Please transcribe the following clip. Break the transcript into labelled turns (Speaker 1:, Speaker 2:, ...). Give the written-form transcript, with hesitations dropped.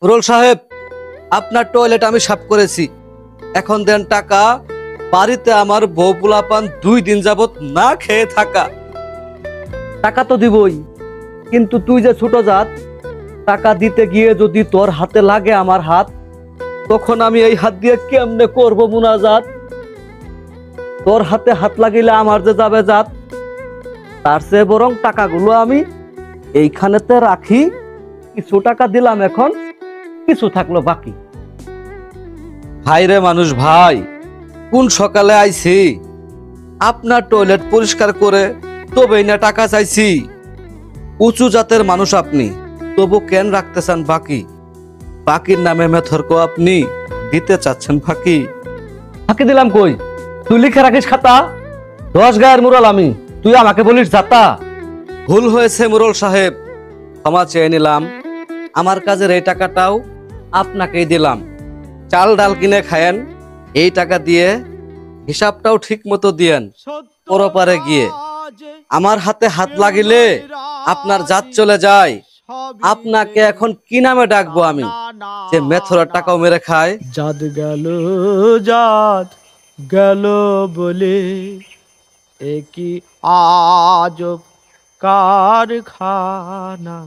Speaker 1: Role সাহেব, আপনার toilet আমি সাফ করেছি, এখন দেন টাকা। বাড়িতে আমার বউ পোলাপান 2 দিন যাবত না খেয়ে থাকা। টাকা তো দিবই, কিন্তু তুই যে ছোট জাত, টাকা দিতে গিয়ে যদি তোর হাতে লাগে আমার হাত, তখন আমি এই হাত দিয়ে কেমনে করবো মুনাজাত? তোর হাতে হাত লাগিলে আমার যে যাবে জাত, তার চেয়ে বরং টাকাগুলো আমি এইখানেতে রাখি। কিছু টাকা দিলাম, এখন কিছু থাকলো বাকি। ভাই রে মানুষ ভাই, কোন সকালে আইছি, আপনার টয়লেট পরিষ্কার করে তবেই না টাকা চাইছি। উঁচু জাতের মানুষ আপনি, তবু কেন রাখতে চান বাকি? বাকির নামে মেথরক আপনি দিতে চাচ্ছেন ফাঁকি। ফাঁকি দিলাম কই? তুই লিখে রাখিস খাতা, 10 গায়ের মুরল আমি, তুই আমাকে বলিস যাতা। ভুল হয়েছে মুরল সাহেব, ক্ষমা চেয়ে নিলাম। আমার কাজের এই টাকাটাও আপনাকেই দিলাম। চাল ডাল কিনে খায়েন, এই টাকা দিয়ে হিসাবটাও ঠিক মতো দিয়েন। পরপারে গিয়ে আমার হাতে হাত লাগিলে আপনার জাত চলে যায়। আপনাকে এখন কি নামে ডাকবো আমি, যে মেথরের টাকাও মেরে খায়?
Speaker 2: জাত গেল, জাত গেল বলে একই আজব কারখানা।